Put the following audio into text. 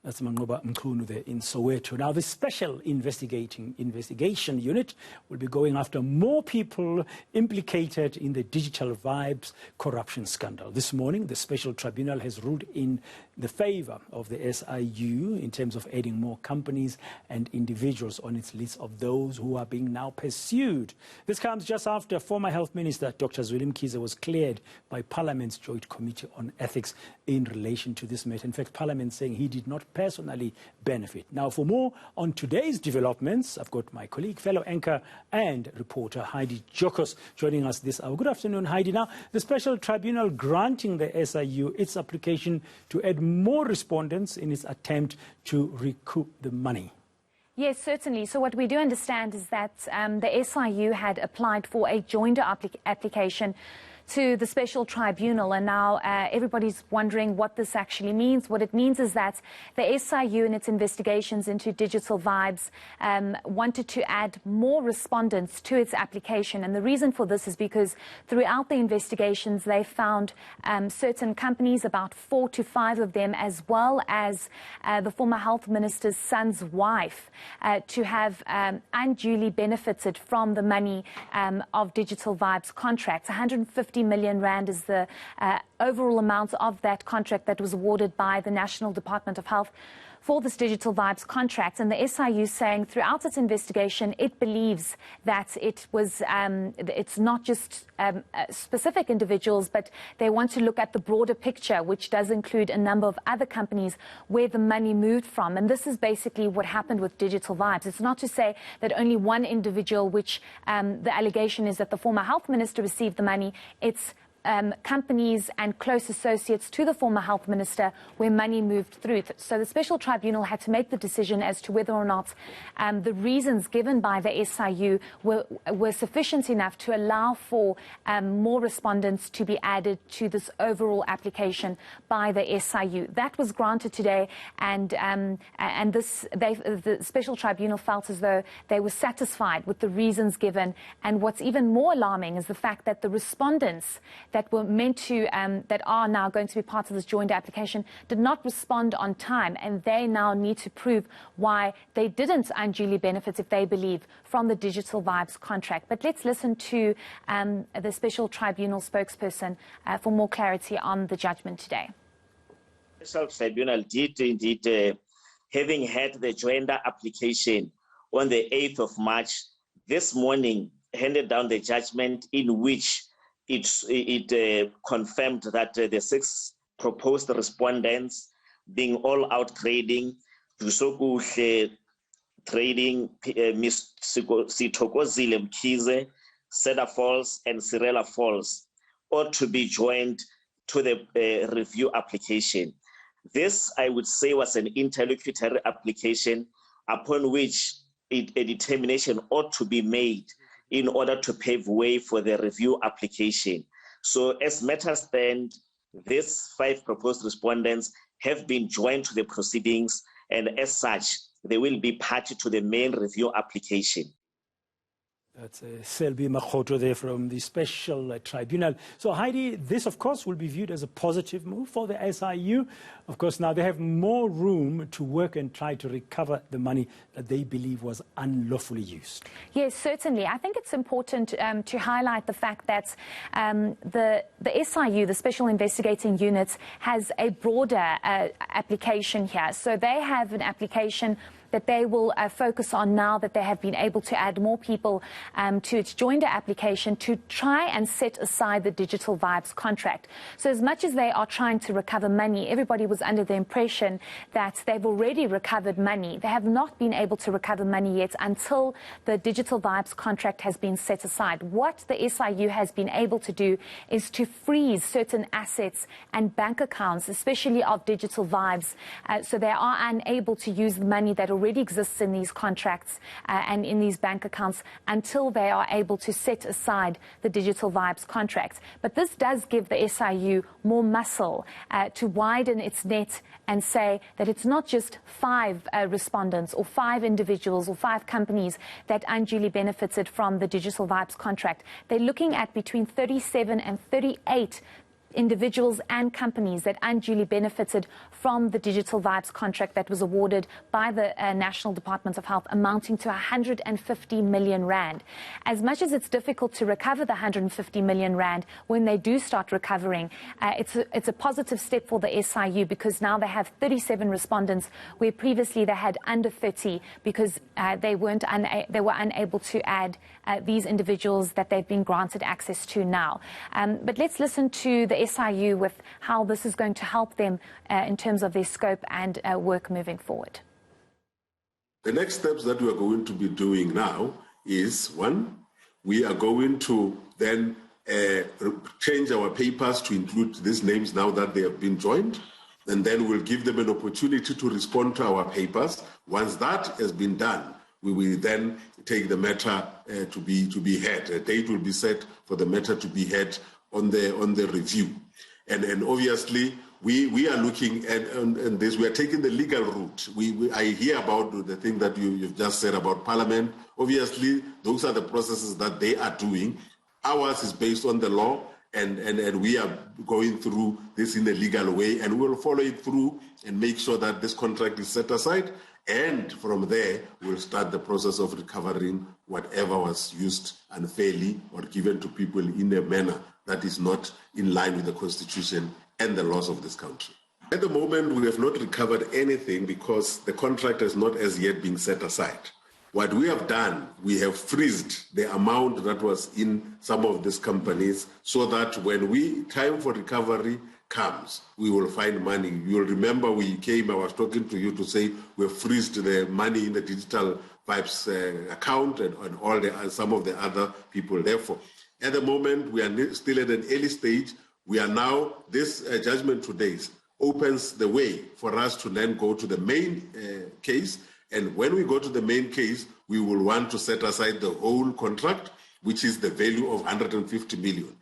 That's Mangoba Mkhunu there in Soweto. Now, the special investigation unit will be going after more people implicated in the Digital Vibes corruption scandal. This morning, the special tribunal has ruled in the favor of the SIU in terms of adding more companies and individuals on its list of those who are being now pursued. This comes just after former Health Minister Dr. Zweli Mkhize was cleared by Parliament's Joint Committee on Ethics in relation to this matter. In fact, Parliament saying he did not personally benefit. Now, for more on today's developments, I've got my colleague, fellow eNCA and reporter Heidi Giokos joining us this hour. Good afternoon, Heidi. Now, the special tribunal granting the SIU its application to add more respondents in its attempt to recoup the money. Yes, certainly. So what we do understand is that the SIU had applied for a joinder application to the special tribunal, and now everybody's wondering what this actually means. What it means is that the SIU in its investigations into Digital Vibes wanted to add more respondents to its application, and the reason for this is because throughout the investigations they found certain companies, about 4 to 5 of them, as well as the former health minister's son's wife, to have unduly benefited from the money of Digital Vibes contracts. 150 million rand is the overall amount of that contract that was awarded by the National Department of Health for this Digital Vibes contract. And the SIU saying throughout its investigation it believes that it was it's not just specific individuals, but they want to look at the broader picture, which does include a number of other companies where the money moved from. And this is basically what happened with Digital Vibes. It's not to say that only one individual, which the allegation is that the former health minister received the money. It's companies and close associates to the former health minister where money moved through. So the special tribunal had to make the decision as to whether or not the reasons given by the SIU were sufficient enough to allow for more respondents to be added to this overall application by the SIU. That was granted today, and the special tribunal felt as though they were satisfied with the reasons given. And what's even more alarming is the fact that the respondents that were meant to, that are now going to be part of this joint application, did not respond on time, and they now need to prove why they didn't unduly benefit, if they believe, from the Digital Vibes contract. But let's listen to the special tribunal spokesperson for more clarity on the judgment today. The special tribunal did indeed, having had the joinder application on the 8th of March, this morning handed down the judgment in which it confirmed that the 6 proposed respondents, being all out trading, Dusokuhle trading, Ms. Sithokozile Mkhize, Cedar Falls, and Cirella Falls, ought to be joined to the review application. This, I would say, was an interlocutory application upon which a determination ought to be made in order to pave way for the review application. So as matters stand, these 5 proposed respondents have been joined to the proceedings, and as such, they will be party to the main review application. That's Selby Makhoto there from the special tribunal. So Heidi, this of course will be viewed as a positive move for the SIU. Of course, now they have more room to work and try to recover the money that they believe was unlawfully used. Yes, certainly. I think it's important to highlight the fact that the SIU, the Special Investigating Unit, has a broader application here. So they have an application that they will focus on now that they have been able to add more people to its joinder application to try and set aside the Digital Vibes contract. So as much as they are trying to recover money, everybody was under the impression that they've already recovered money. They have not been able to recover money yet until the Digital Vibes contract has been set aside. What the SIU has been able to do is to freeze certain assets and bank accounts, especially of Digital Vibes, so they are unable to use the money that already exists in these contracts and in these bank accounts until they are able to set aside the Digital Vibes contract. But this does give the SIU more muscle to widen its net and say that it's not just 5 respondents or 5 individuals or 5 companies that unduly benefited from the Digital Vibes contract. They're looking at between 37 and 38 individuals and companies that unduly benefited from the Digital Vibes contract that was awarded by the National Department of Health, amounting to 150 million rand. As much as it's difficult to recover the 150 million rand, when they do start recovering, it's a positive step for the SIU, because now they have 37 respondents, where previously they had under 30, because they were unable to add these individuals that they've been granted access to now. But let's listen to the SIU with how this is going to help them in terms of their scope and work moving forward. The next steps that we are going to be doing now is, one, we are going to then change our papers to include these names now that they have been joined, and then we'll give them an opportunity to respond to our papers. Once that has been done, we will then take the matter to be heard. A date will be set for the matter to be heard on the review. And obviously, we are looking at this. We are taking the legal route. I hear about the thing that you've just said about Parliament. Obviously, those are the processes that they are doing. Ours is based on the law, and we are going through this in a legal way, and we'll follow it through and make sure that this contract is set aside. And from there, we'll start the process of recovering whatever was used unfairly or given to people in a manner that is not in line with the Constitution and the laws of this country. At the moment, we have not recovered anything because the contract has not as yet been set aside. What we have done, we have freezed the amount that was in some of these companies so that when time for recovery comes, we will find money. You'll remember I was talking to you to say we freezed the money in the Digital Vibes account and some of the other people. Therefore, at the moment, we are still at an early stage. We are now, this judgment today opens the way for us to then go to the main case. And when we go to the main case, we will want to set aside the whole contract, which is the value of 150 million.